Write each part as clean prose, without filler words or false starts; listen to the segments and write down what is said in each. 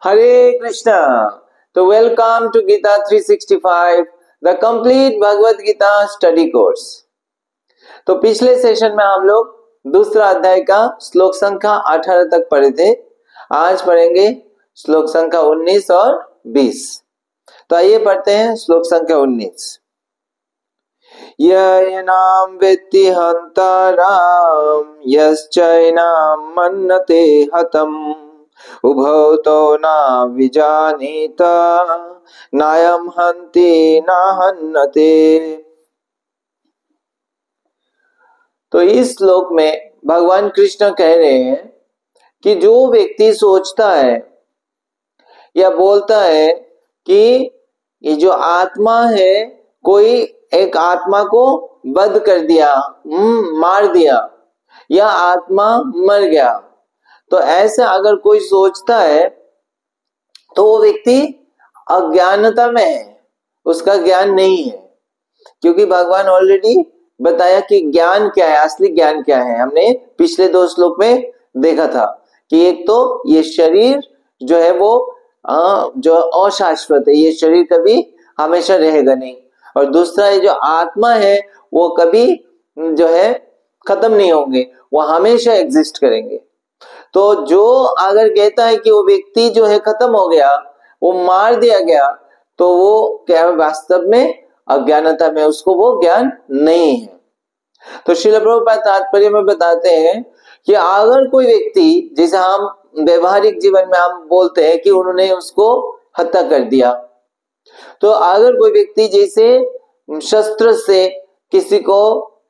Hare Krishna. So welcome to Gita 365, the complete Bhagavad Gita study course. तो पिछले session में हम लोग दूसरा अध्याय का श्लोक संख्या 18 तक पढ़े थे। आज पढ़ेंगे श्लोक संख्या 19 और 20। तो आइए पढ़ते हैं श्लोक संख्या 19। ययनाम वेत्ति हन्ताराम यश्चैनाम मन्नते हतम् उभौ तो न विजानीत नायम हन्ति न हन्नते। तो इस श्लोक में भगवान कृष्ण कह रहे हैं कि जो व्यक्ति सोचता है या बोलता है कि ये जो आत्मा है, कोई एक आत्मा को वध कर दिया, मार दिया, या आत्मा मर गया, तो ऐसा अगर कोई सोचता है तो वो व्यक्ति अज्ञानता में है, उसका ज्ञान नहीं है। क्योंकि भगवान ऑलरेडी बताया कि ज्ञान क्या है, असली ज्ञान क्या है। हमने पिछले दो श्लोक में देखा था कि एक तो ये शरीर जो है वो जो अशाश्वत है, ये शरीर कभी हमेशा रहेगा नहीं, और दूसरा ये जो आत्मा है वो कभी जो है खत्म नहीं होंगे, वो हमेशा एग्जिस्ट करेंगे। तो जो अगर कहता है कि वो व्यक्ति जो है खत्म हो गया, वो मार दिया गया, तो वो क्या वास्तव में अज्ञानता में, उसको वो ज्ञान नहीं है। तो श्रील प्रभुपाद तात्पर्य में बताते हैं कि अगर कोई व्यक्ति, जैसे हम व्यवहारिक जीवन में हम बोलते हैं कि उन्होंने उसको हत्या कर दिया, तो अगर कोई व्यक्ति जैसे शस्त्र से किसी को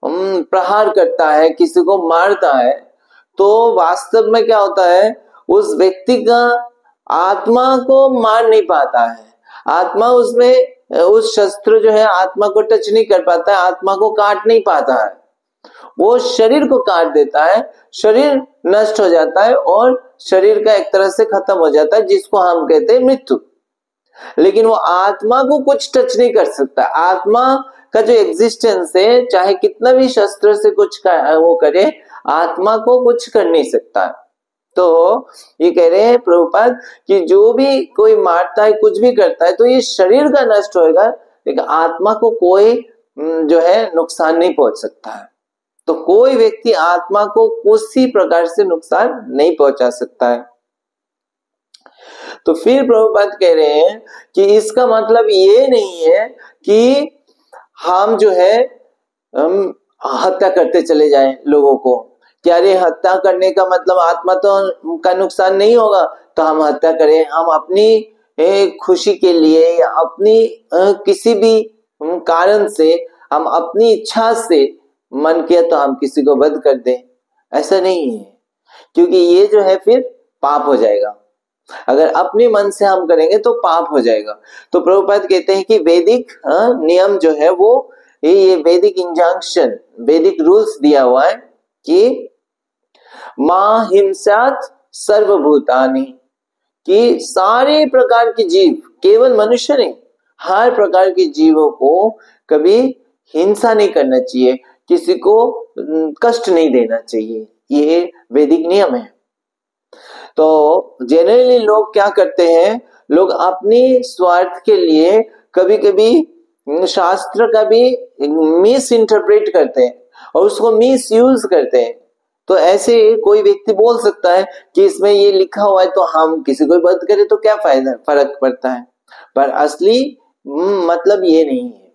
प्रहार करता है, किसी को मारता है, तो वास्तव में क्या होता है, उस व्यक्ति का आत्मा को मार नहीं पाता है, आत्मा उसमें उस शस्त्र जो है आत्मा को टच नहीं कर पाता है, आत्मा को काट नहीं पाता है, वो शरीर को काट देता है, शरीर नष्ट हो जाता है और शरीर का एक तरह से खत्म हो जाता है, जिसको हम कहते हैं मृत्यु। लेकिन वो आत्मा को कुछ टच नहीं कर सकता। आत्मा का जो एग्जिस्टेंस है, चाहे कितना भी शस्त्र से कुछ वो करे, आत्मा को कुछ कर नहीं सकता। तो ये कह रहे हैं प्रभुपाद कि जो भी कोई मारता है, कुछ भी करता है, तो ये शरीर का नष्ट होएगा, लेकिन आत्मा को कोई जो है नुकसान नहीं पहुंच सकता है। तो कोई व्यक्ति आत्मा को किसी प्रकार से नुकसान नहीं पहुंचा सकता है। तो फिर प्रभुपाद कह रहे हैं कि इसका मतलब ये नहीं है कि हम जो है हत्या करते चले जाएं लोगों को, क्या रे हत्या करने का मतलब आत्मा तो का नुकसान नहीं होगा तो हम हत्या करें। हम अपनी खुशी के लिए या अपनी किसी भी कारण से, हम अपनी इच्छा से मन किया तो हम किसी को वध कर दें, ऐसा नहीं है, क्योंकि ये जो है फिर पाप हो जाएगा। अगर अपने मन से हम करेंगे तो पाप हो जाएगा। तो प्रभुपाद कहते हैं कि वैदिक नियम जो है वो ये वैदिक इंजंक्शन, वैदिक रूल्स दिया हुआ है कि मां हिंसात सर्वभूतानि, कि सारे प्रकार के जीव, केवल मनुष्य नहीं, हर प्रकार के जीवों को कभी हिंसा नहीं करना चाहिए, किसी को कष्ट नहीं देना चाहिए, ये वैदिक नियम है। तो जनरली लोग क्या करते हैं, लोग अपनी स्वार्थ के लिए कभी कभी शास्त्र का भी मिस इंटरप्रेट करते हैं और उसको मिस यूज करते हैं। तो ऐसे कोई व्यक्ति बोल सकता है कि इसमें ये लिखा हुआ है तो हम किसी को वध करें तो क्या फर्क पड़ता है, पर असली मतलब ये नहीं है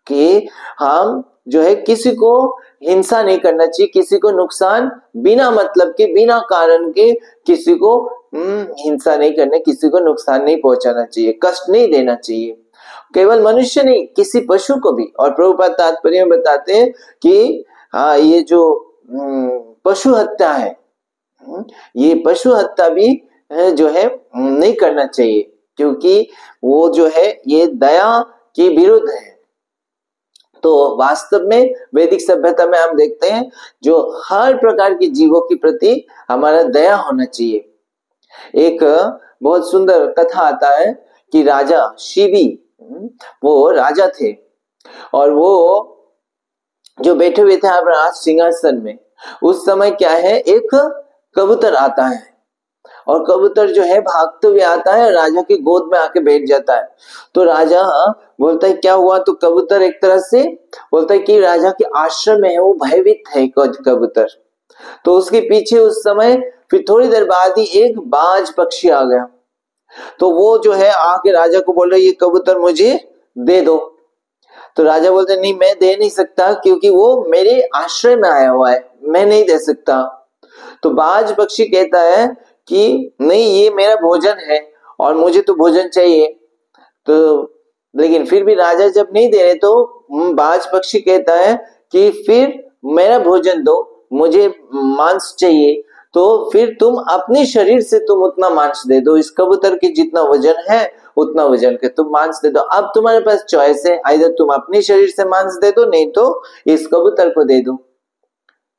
कि हम जो है किसी को हिंसा नहीं करना चाहिए, किसी को नुकसान बिना मतलब के, बिना कारण के किसी को हिंसा नहीं करना, किसी को नुकसान नहीं पहुंचाना चाहिए, कष्ट नहीं देना चाहिए, केवल मनुष्य नहीं, किसी पशु को भी। और प्रभुपाद तात्पर्य में बताते हैं कि हाँ, ये जो पशु हत्या है, ये पशु हत्या भी जो है नहीं करना चाहिए, क्योंकि वो जो है ये दया के विरुद्ध है। तो वास्तव में वैदिक सभ्यता में हम देखते हैं जो हर प्रकार के जीवों के प्रति हमारा दया होना चाहिए। एक बहुत सुंदर कथा आता है कि राजा शिवी, वो राजा थे और वो जो बैठे हुए थे अपने सिंहासन में, उस समय क्या है, एक कबूतर आता है और कबूतर जो है भागते हुए आता है, राजा की गोद में आके बैठ जाता है। तो राजा बोलता है क्या हुआ? तो कबूतर एक तरह से बोलता है कि राजा के आश्रम में है, वो भयभीत है कबूतर। तो उसके पीछे उस समय फिर थोड़ी देर बाद ही एक बाज पक्षी आ गया। तो वो जो है आके राजा को बोल रहा है ये कबूतर मुझे दे दो। तो राजा बोलते नहीं, मैं दे नहीं सकता, क्योंकि वो मेरे आश्रय में आया हुआ है, मैं नहीं दे सकता। तो बाज पक्षी कहता है कि नहीं, ये मेरा भोजन है और मुझे तो भोजन चाहिए। तो लेकिन फिर भी राजा जब नहीं दे रहे तो बाज पक्षी कहता है कि फिर मेरा भोजन दो, मुझे मांस चाहिए। तो फिर तुम अपने शरीर से तुम उतना मांस दे दो, इस कबूतर के जितना वजन है उतना वजन के तुम मांस दे दो। अब तुम्हारे पास चॉइस है, आइदर तुम अपने शरीर से मांस दे दो, नहीं तो इस कबूतर को दे दो।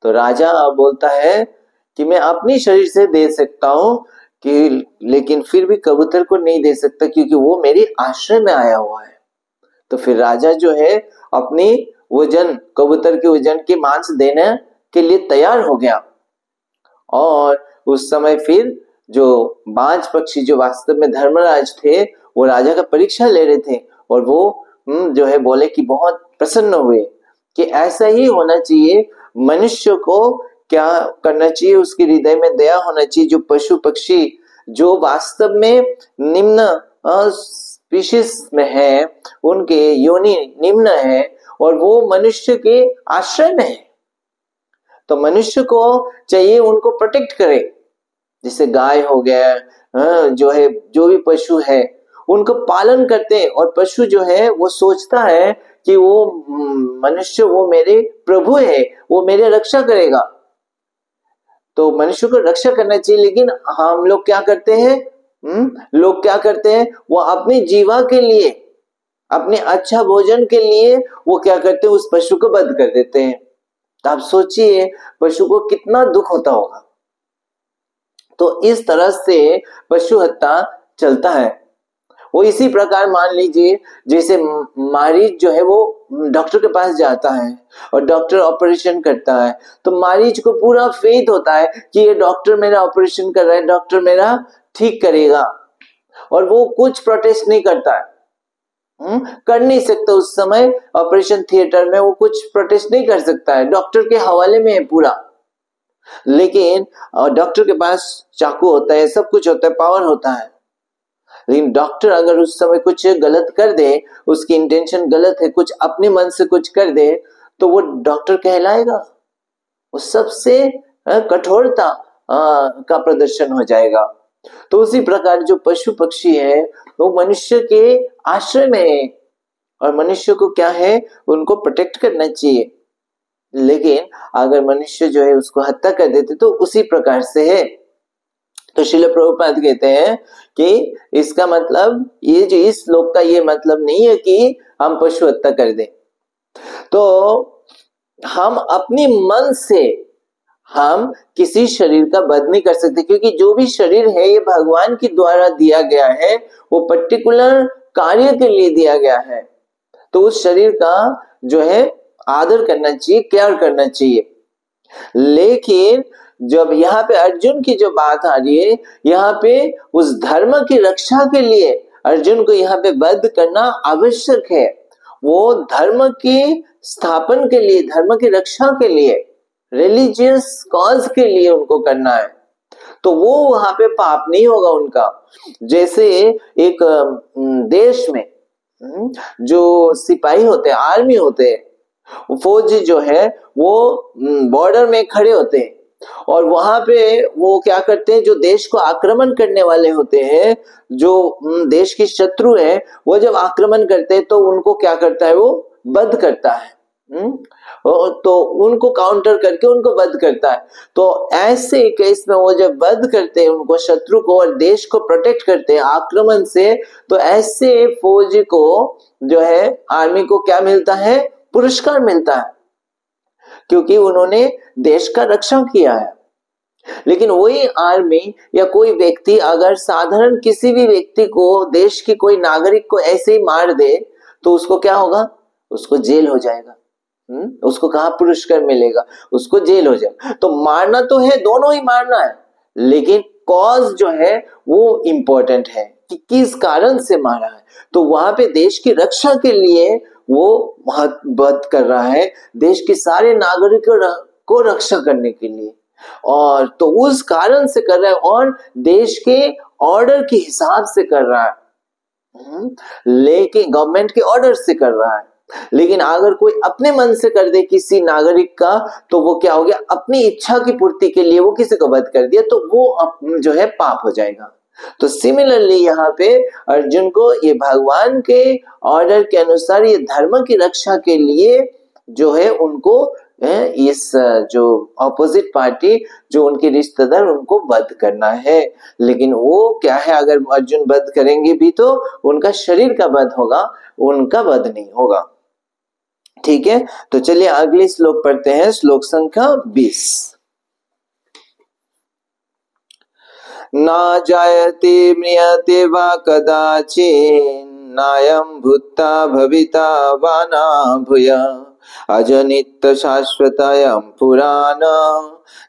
तो राजा बोलता है कि मैं अपनी शरीर से दे सकता हूं कि, लेकिन फिर भी कबूतर को नहीं दे सकता क्योंकि वो मेरे आश्रय में आया हुआ है। तो फिर राजा जो है अपनी वजन, कबूतर के वजन के मांस देने के लिए तैयार हो गया। और उस समय फिर जो बाज पक्षी जो वास्तव में धर्मराज थे, वो राजा का परीक्षा ले रहे थे और वो जो है बोले कि बहुत प्रसन्न हुए कि ऐसा ही होना चाहिए। मनुष्य को क्या करना चाहिए? उसके हृदय में दया होना चाहिए। जो पशु पक्षी जो वास्तव में निम्न स्पीशीज में है, उनके योनि निम्न है और वो मनुष्य के आश्रय में है, तो मनुष्य को चाहिए उनको प्रोटेक्ट करे। जैसे गाय हो गया, जो है जो भी पशु है उनको पालन करते हैं, और पशु जो है वो सोचता है कि वो मनुष्य वो मेरे प्रभु है, वो मेरे रक्षा करेगा, तो मनुष्य को रक्षा करना चाहिए। लेकिन हम लोग क्या करते हैं? लोग क्या करते हैं? वो अपनी जीवा के लिए, अपने अच्छा भोजन के लिए वो क्या करते हैं? उस पशु को वध कर देते हैं। तो आप सोचिए पशु को कितना दुख होता होगा। तो इस तरह से पशु हत्या चलता है। वो इसी प्रकार मान लीजिए जैसे मरीज जो है वो डॉक्टर के पास जाता है और डॉक्टर ऑपरेशन करता है, तो मरीज को पूरा फेथ होता है कि ये डॉक्टर मेरा ऑपरेशन कर रहा है, डॉक्टर मेरा ठीक करेगा, और वो कुछ प्रोटेस्ट नहीं करता है। कर नहीं सकता उस समय ऑपरेशन थिएटर में, वो कुछ प्रोटेस्ट नहीं कर सकता है, डॉक्टर के हवाले में है पूरा। लेकिन डॉक्टर के पास चाकू होता है, सब कुछ होता है, पावर होता है। लेकिन डॉक्टर अगर उस समय कुछ गलत कर दे, उसकी इंटेंशन गलत है, कुछ अपने मन से कुछ कर दे, तो वो डॉक्टर कहलाएगा? वो सबसे कठोरता का प्रदर्शन हो जाएगा। तो उसी प्रकार जो पशु पक्षी है वो मनुष्य के आश्रय में है और मनुष्य को क्या है? उनको प्रोटेक्ट करना चाहिए। लेकिन अगर मनुष्य जो है उसको हत्या कर देते तो उसी प्रकार से है। तो श्रील प्रभुपाद कहते हैं कि इसका मतलब ये जो इस श्लोक का ये मतलब नहीं है कि हम पशु हत्या कर दें। तो हम अपने मन से हम किसी शरीर का वध नहीं कर सकते, क्योंकि जो भी शरीर है ये भगवान के द्वारा दिया गया है, वो पर्टिकुलर कार्य के लिए दिया गया है। तो उस शरीर का जो है आदर करना चाहिए, केयर करना चाहिए। लेकिन जब यहाँ पे अर्जुन की जो बात आ रही है, यहाँ पे उस धर्म की रक्षा के लिए अर्जुन को यहाँ पे वध करना आवश्यक है। वो धर्म की स्थापन के लिए, धर्म की रक्षा के लिए, रिलीजियस कॉज के लिए उनको करना है। तो वो वहां पे पाप नहीं होगा उनका। जैसे एक देश में जो सिपाही होते हैं, आर्मी होते हैं, फौजी जो है वो बॉर्डर में खड़े होते हैं और वहां पे वो क्या करते हैं? जो देश को आक्रमण करने वाले होते हैं, जो देश के शत्रु है, वो जब आक्रमण करते हैं तो उनको क्या करता है? वो वध करता है। तो उनको काउंटर करके उनको वध करता है। तो ऐसे केस में वो जब वध करते हैं उनको, शत्रु को, और देश को प्रोटेक्ट करते हैं आक्रमण से, तो ऐसे फौजी को जो है, आर्मी को क्या मिलता है? पुरस्कार मिलता है, क्योंकि उन्होंने देश का रक्षा किया है। लेकिन वही आर्मी या कोई व्यक्ति अगर साधारण किसी भी व्यक्ति को, देश की कोई नागरिक को ऐसे ही मार दे, तो उसको क्या होगा? उसको जेल हो जाएगा। उसको कहाँ पुरस्कार मिलेगा? उसको जेल हो जाएगा। तो मारना तो है, दोनों ही मारना है, लेकिन कॉज जो है वो इम्पोर्टेंट है कि किस कारण से मारा है। तो वहां पे देश की रक्षा के लिए वो वध कर रहा है, देश के सारे नागरिकों को रक्षा करने के लिए, और तो उस कारण से कर रहा है और देश के ऑर्डर के हिसाब से कर रहा है, लेकिन गवर्नमेंट के ऑर्डर से कर रहा है। लेकिन अगर कोई अपने मन से कर दे किसी नागरिक का, तो वो क्या हो गया, अपनी इच्छा की पूर्ति के लिए वो किसी को वध कर दिया, तो वो जो है पाप हो जाएगा। तो सिमिलरली यहाँ पे अर्जुन को ये भगवान के ऑर्डर के अनुसार ये धर्म की रक्षा के लिए जो है उनको इस जो ऑपोजिट पार्टी जो उनके रिश्तेदार उनको वध करना है। लेकिन वो क्या है, अगर अर्जुन वध करेंगे भी तो उनका शरीर का वध होगा, उनका वध नहीं होगा। ठीक है, तो चलिए अगले श्लोक पढ़ते हैं, श्लोक संख्या 20। ना जायते म्रियते वा कदाचित् नायं भूत्वा भविता वा न भूयः अजनित्य शाश्वतयं पुराण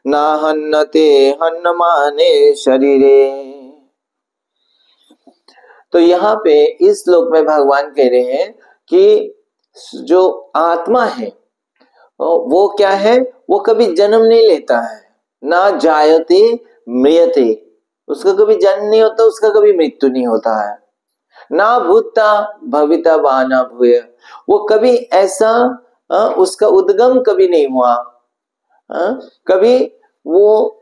न हन्यते हन्यमाने शरीरे। तो यहाँ पे इस श्लोक में भगवान कह रहे हैं कि जो आत्मा है वो क्या है, वो कभी जन्म नहीं लेता है। ना जायते म्रियते, उसका कभी जन्म नहीं होता, उसका कभी मृत्यु नहीं होता है। ना भूता भविता वा न भूय, वो कभी ऐसा उसका उद्गम कभी नहीं हुआ, कभी वो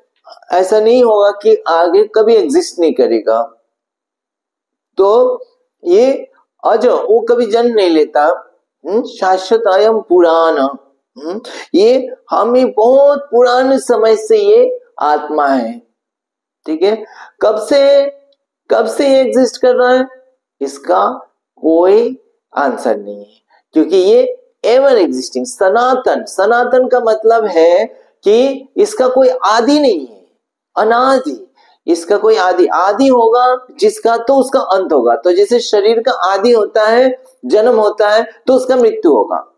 ऐसा नहीं होगा कि आगे कभी एग्जिस्ट नहीं करेगा। तो ये अज, वो कभी जन्म नहीं लेता, शाश्वत अयम पुराण, ये हमें बहुत पुराने समय से ये आत्मा है। ठीक है, कब से ये एग्जिस्ट कर रहा है, इसका कोई आंसर नहीं है, क्योंकि ये एवर एग्जिस्टिंग सनातन, सनातन का मतलब है कि इसका कोई आदि नहीं है, अनादि, इसका कोई आदि होगा जिसका, तो उसका अंत होगा। तो जैसे शरीर का आदि होता है, जन्म होता है, तो उसका मृत्यु होगा।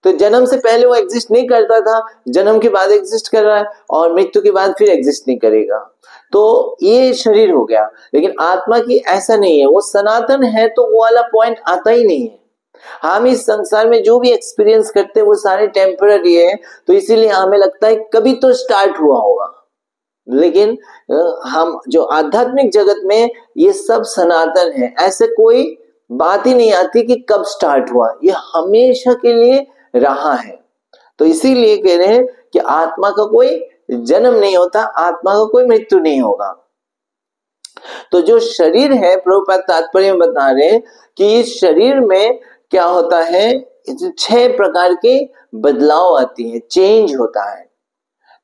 तो जन्म से पहले वो एग्जिस्ट नहीं करता था, जन्म के बाद एग्जिस्ट कर रहा है, और मृत्यु के बाद फिर एग्जिस्ट नहीं करेगा। तो ये शरीर हो गया। लेकिन आत्मा की ऐसा नहीं है, वो सनातन है, तो वो वाला पॉइंट आता ही नहीं है। हम इस संसार में जो भी एक्सपीरियंस करते हैं वो सारे टेम्पररी है, तो इसीलिए हमें लगता है कभी तो स्टार्ट हुआ होगा। लेकिन हम जो आध्यात्मिक जगत में ये सब सनातन है, ऐसे कोई बात ही नहीं आती कि कब स्टार्ट हुआ, ये हमेशा के लिए रहा है। तो इसीलिए कह रहे हैं कि आत्मा का कोई जन्म नहीं होता, आत्मा का कोई मृत्यु नहीं होगा। तो जो शरीर है, प्रभुपाद तात्पर्य में बता रहे हैं कि इस शरीर में क्या होता है, 6 प्रकार के बदलाव आती है, चेंज होता है।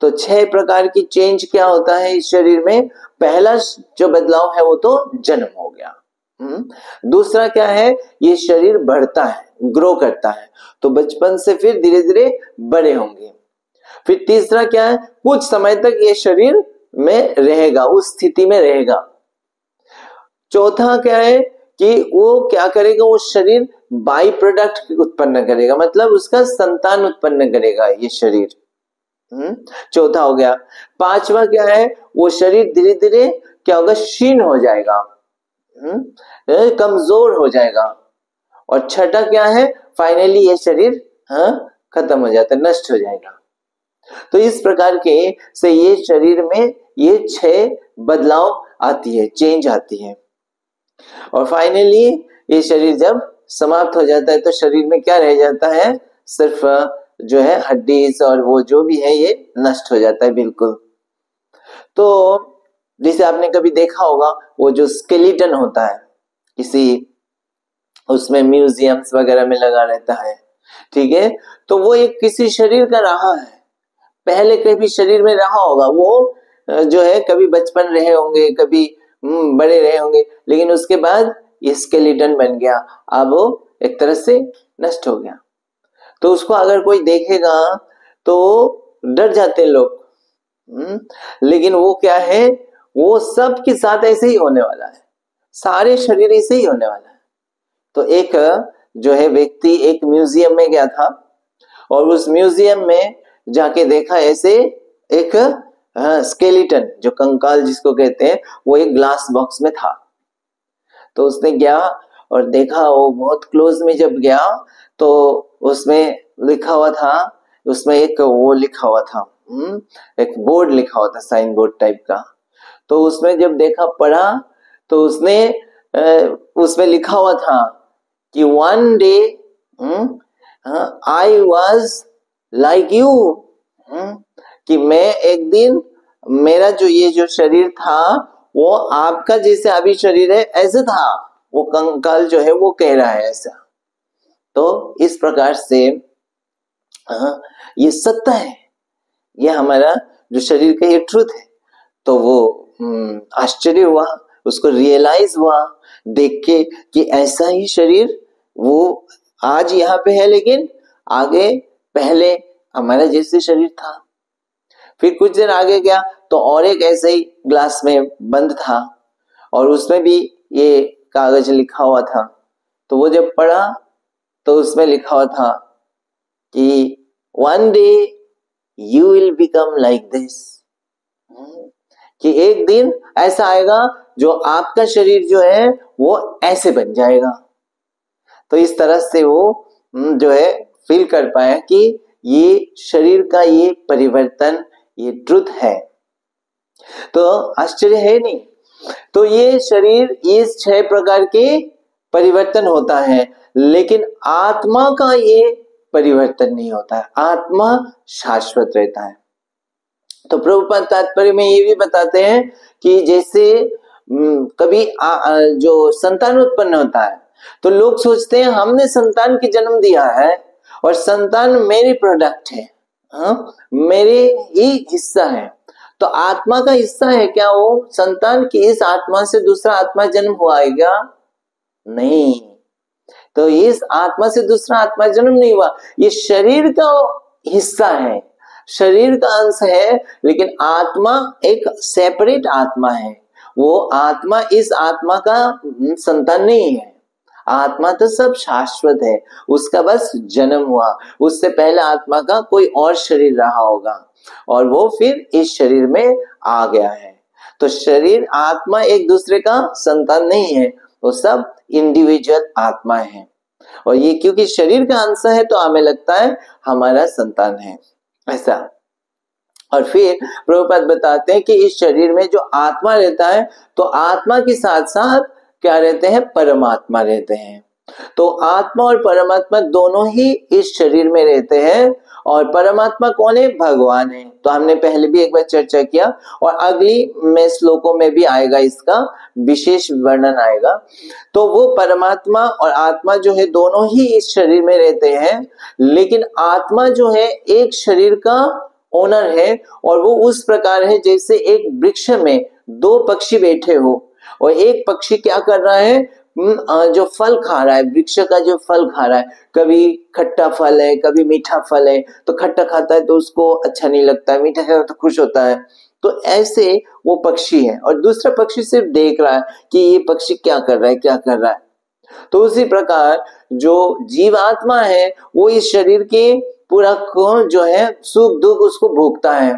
तो 6 प्रकार की चेंज क्या होता है इस शरीर में। पहला जो बदलाव है वो तो जन्म हो गया। दूसरा क्या है, ये शरीर बढ़ता है, ग्रो करता है, तो बचपन से फिर धीरे धीरे बड़े होंगे। फिर तीसरा क्या है, कुछ समय तक ये शरीर में रहेगा, उस स्थिति में रहेगा। चौथा क्या है कि वो क्या करेगा, वो शरीर बाई प्रोडक्ट उत्पन्न करेगा, मतलब उसका संतान उत्पन्न करेगा ये शरीर। चौथा हो गया। पांचवा क्या है, वो शरीर धीरे धीरे क्या होगा, क्षीण हो जाएगा, कमजोर हो जाएगा। और छठा क्या है, फाइनली ये शरीर खत्म हो जाता है, नष्ट हो जाएगा। तो इस प्रकार के से ये शरीर में ये 6 बदलाव आती है, चेंज आती है। और फाइनली ये शरीर जब समाप्त हो जाता है तो शरीर में क्या रह जाता है, सिर्फ जो है हड्डी और वो जो भी है ये नष्ट हो जाता है बिल्कुल। तो जैसे आपने कभी देखा होगा वो जो स्केलेटन होता है किसी उसमें म्यूजियम्स वगैरह में लगा रहता है, ठीक है, तो वो एक किसी शरीर का रहा है, पहले कभी शरीर में रहा होगा, वो जो है कभी बचपन रहे होंगे, कभी बड़े रहे होंगे, लेकिन उसके बाद ये स्केलेटन बन गया, अब वो एक तरह से नष्ट हो गया। तो उसको अगर कोई देखेगा तो डर जाते हैं लोग, लेकिन वो क्या है, वो सब के साथ ऐसे ही होने वाला है, सारे शरीर ऐसे ही होने वाला है। तो एक जो है व्यक्ति एक म्यूजियम में गया था और उस म्यूजियम में जाके देखा ऐसे एक स्केलेटन, जो कंकाल जिसको कहते हैं, वो एक ग्लास बॉक्स में था। तो उसने गया और देखा, वो बहुत क्लोज में जब गया तो उसमें लिखा हुआ था, उसमें एक वो लिखा हुआ था, एक बोर्ड लिखा हुआ था, साइन बोर्ड टाइप का। तो उसमें जब देखा, पढ़ा, तो उसने उसमें लिखा हुआ था कि one day I was like you, कि मैं एक दिन, मेरा जो ये जो शरीर था वो आपका जैसे अभी शरीर है ऐसे था, वो कंकाल जो है वो कह रहा है ऐसा। तो इस प्रकार से ये सत्य है, ये हमारा जो शरीर का ये ट्रुथ है। तो वो आश्चर्य हुआ, उसको रियलाइज हुआ देख के कि ऐसा ही शरीर वो आज यहाँ पे है, लेकिन आगे पहले हमारा जैसे शरीर था। फिर कुछ दिन आगे गया तो और एक ऐसे ही ग्लास में बंद था, और उसमें भी ये कागज लिखा हुआ था। तो वो जब पढ़ा तो उसमें लिखा हुआ था कि one day you will become like this, कि एक दिन ऐसा आएगा जो आपका शरीर जो है वो ऐसे बन जाएगा। तो इस तरह से वो जो है फील कर पाया कि ये शरीर का ये परिवर्तन, ये ट्रुथ है। तो आश्चर्य है नहीं। तो ये शरीर इस 6 प्रकार के परिवर्तन होता है, लेकिन आत्मा का ये परिवर्तन नहीं होता है, आत्मा शाश्वत रहता है। तो प्रभुपाद तात्पर्य में ये भी बताते हैं कि जैसे कभी जो संतान उत्पन्न होता है तो लोग सोचते हैं हमने संतान की जन्म दिया है और संतान मेरी प्रोडक्ट है, मेरे ही हिस्सा है। तो आत्मा का हिस्सा है क्या वो? संतान की इस आत्मा से दूसरा आत्मा जन्म हुआ है क्या? नहीं। तो इस आत्मा से दूसरा आत्मा जन्म नहीं हुआ, ये शरीर का हिस्सा है, शरीर का अंश है, लेकिन आत्मा एक सेपरेट आत्मा है। वो आत्मा इस आत्मा का संतान नहीं है। आत्मा तो सब शाश्वत है, उसका बस जन्म हुआ, उससे पहले आत्मा का कोई और शरीर रहा होगा और वो फिर इस शरीर में आ गया है। तो शरीर आत्मा एक दूसरे का संतान नहीं है, वो सब इंडिविजुअल आत्मा है। और ये क्योंकि शरीर का अंश है तो हमें लगता है हमारा संतान है ऐसा। और फिर प्रभुपाद बताते हैं कि इस शरीर में जो आत्मा रहता है तो आत्मा के साथ साथ क्या रहते हैं? परमात्मा रहते हैं। तो आत्मा और परमात्मा दोनों ही इस शरीर में रहते हैं। और परमात्मा कौन है? भगवान है। तो हमने पहले भी एक बार चर्चा किया और अगली में श्लोकों में भी आएगा, इसका विशेष वर्णन आएगा। तो वो परमात्मा और आत्मा जो है दोनों ही इस शरीर में रहते हैं, लेकिन आत्मा जो है एक शरीर का ओनर है और वो उस प्रकार है जैसे एक वृक्ष में 2 पक्षी बैठे हो और एक पक्षी क्या कर रहा है? जो फल खा रहा है, वृक्ष का जो फल खा रहा है, कभी खट्टा फल है, कभी मीठा फल है, तो खट्टा खाता है तो उसको अच्छा नहीं लगता है, मीठा खाता है तो खुश होता है। तो ऐसे वो पक्षी है और दूसरा पक्षी सिर्फ देख रहा है कि ये पक्षी क्या कर रहा है, क्या कर रहा है। तो उसी प्रकार जो जीवात्मा है वो इस शरीर के पूरा जो है सुख दुख उसको भोगता है,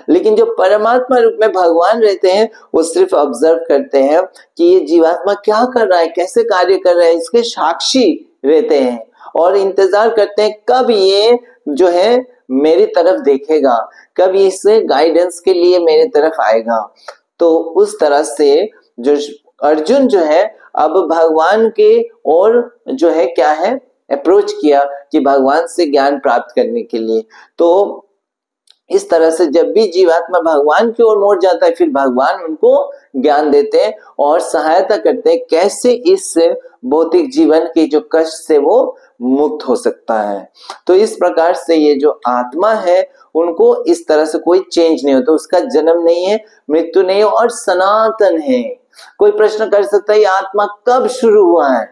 लेकिन जो परमात्मा रूप में भगवान रहते हैं वो सिर्फ ऑब्जर्व करते हैं कि ये जीवात्मा क्या कर रहा है, कैसे कार्य कर रहा है, इसके साक्षी रहते हैं और इंतजार करते हैं कब ये जो है मेरी तरफ देखेगा, कब इससे गाइडेंस के लिए मेरी तरफ आएगा। तो उस तरह से जो अर्जुन जो है अब भगवान के और जो है क्या है अप्रोच किया कि भगवान से ज्ञान प्राप्त करने के लिए। तो इस तरह से जब भी जीवात्मा भगवान की ओर मोड़ जाता है फिर भगवान उनको ज्ञान देते हैं और सहायता करते हैं कैसे इस भौतिक जीवन के जो कष्ट से वो मुक्त हो सकता है। तो इस प्रकार से ये जो आत्मा है उनको इस तरह से कोई चेंज नहीं होता, उसका जन्म नहीं है, मृत्यु नहीं है और सनातन है। कोई प्रश्न कर सकता है आत्मा कब शुरू हुआ है?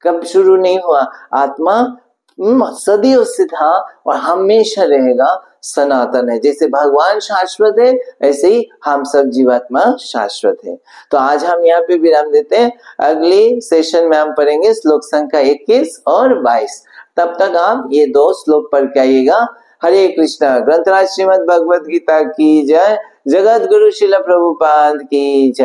कब शुरू नहीं हुआ, आत्मा सदियों से था और हमेशा रहेगा, सनातन है। जैसे भगवान शाश्वत है ऐसे ही हम सब जीवात्मा शाश्वत है। तो आज हम यहाँ पे विराम देते हैं, अगले सेशन में हम पढ़ेंगे श्लोक संख्या 21 और 22। तब तक आप ये 2 श्लोक पढ़ के आइएगा। हरे कृष्णा। ग्रंथराज श्रीमद् भगवद गीता की जय। जगत गुरु शिला प्रभुपाद की जय।